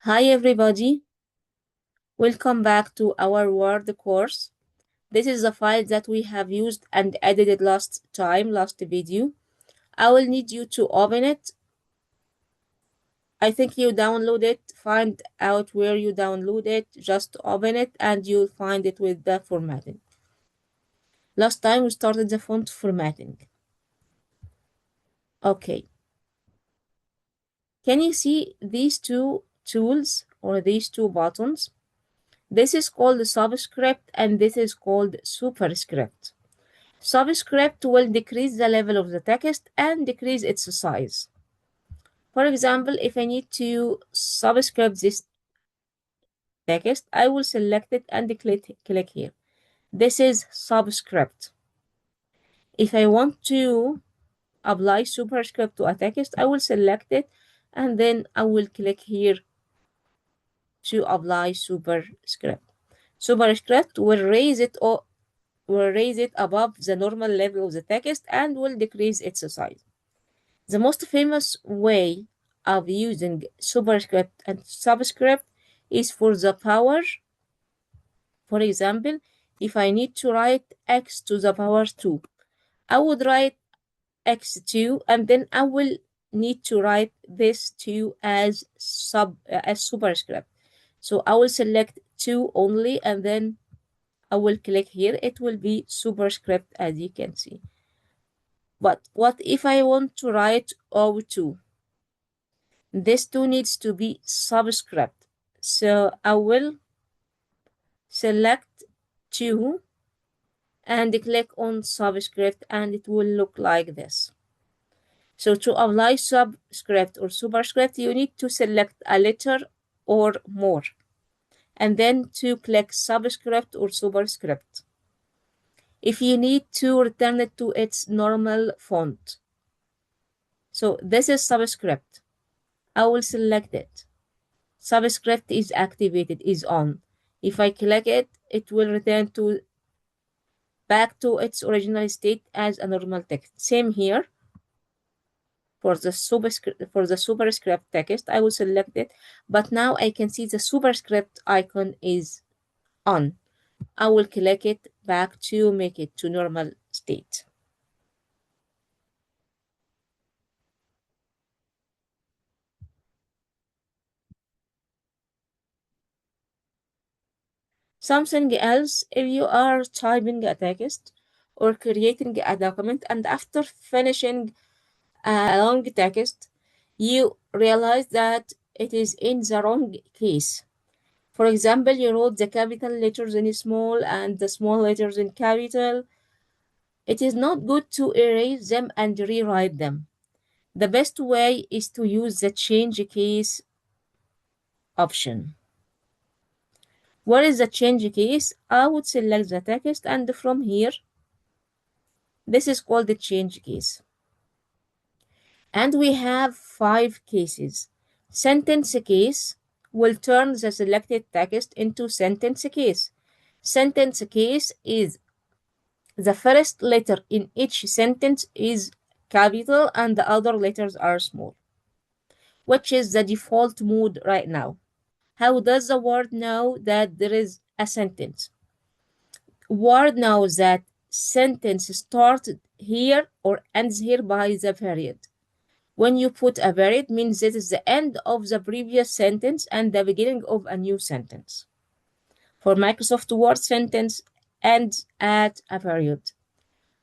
Hi everybody, welcome back to our Word course. This is the file that we have used and edited last video. I will need you to open it. I think you download it, find out where you download it, just open it and you'll find it with the formatting. Last time we started the font formatting. Okay. Can you see these two tools or these two buttons? This is called the Subscript and this is called Superscript. Subscript will decrease the level of the text and decrease its size. For example, if I need to subscript this text, I will select it and click here. This is Subscript. If I want to apply Superscript to a text, I will select it and then I will click here to apply Superscript. Superscript will raise it above the normal level of the text and will decrease its size. The most famous way of using superscript and subscript is for the power. For example, if I need to write x to the power 2, I would write x2 and then I will need to write this 2 as superscript. So I will select 2 only and then I will click here. It will be superscript as you can see. But what if I want to write O2? This 2 needs to be subscript. So I will select 2 and click on subscript and it will look like this. So to apply subscript or superscript, you need to select a letter or more and then to click subscript or superscript. If you need to return it to its normal font. So this is subscript. I will select it. Subscript is activated, is on. If I click it, it will return back to its original state as a normal text. Same here. For the superscript text, I will select it, but now I can see the superscript icon is on. I will click it back to make it to normal state. Something else, if you are typing a text or creating a document and after finishing a long text, you realize that it is in the wrong case. For example, you wrote the capital letters in small and the small letters in capital. It is not good to erase them and rewrite them. The best way is to use the change case option. What is the change case? I would select the text and from here, this is called the change case. And we have 5 cases. Sentence case will turn the selected text into sentence case. Sentence case is the first letter in each sentence is capital and the other letters are small, which is the default mode right now. How does the Word know that there is a sentence? Word knows that sentence started here or ends here by the period. When you put a period, means it is the end of the previous sentence and the beginning of a new sentence. For Microsoft Word, sentence ends at a period.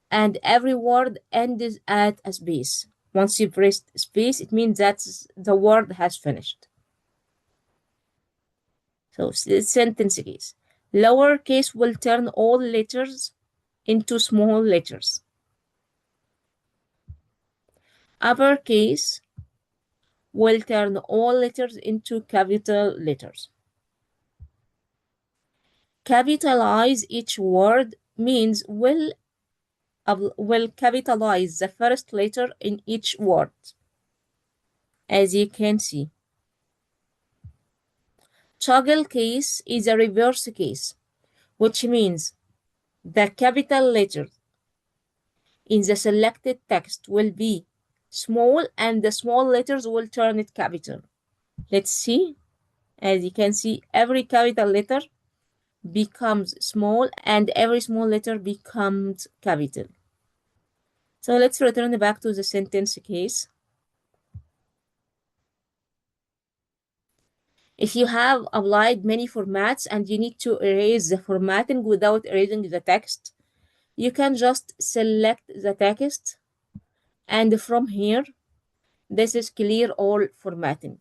And every word ends at a space. Once you press space, it means that the word has finished. So sentence case. Lowercase will turn all letters into small letters. Uppercase will turn all letters into capital letters. Capitalize each word means will capitalize the first letter in each word, as you can see. Toggle case is a reverse case, which means the capital letter in the selected text will be small and the small letters will turn it capital. Let's see. As you can see, every capital letter becomes small and every small letter becomes capital. So let's return back to the sentence case. If you have applied many formats and you need to erase the formatting without erasing the text, you can just select the text, and from here, this is clear all formatting.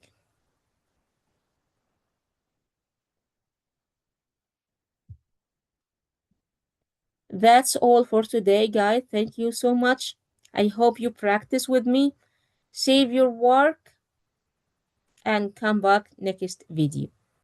That's all for today, guys. Thank you so much. I hope you practice with me, save your work, and come back next video.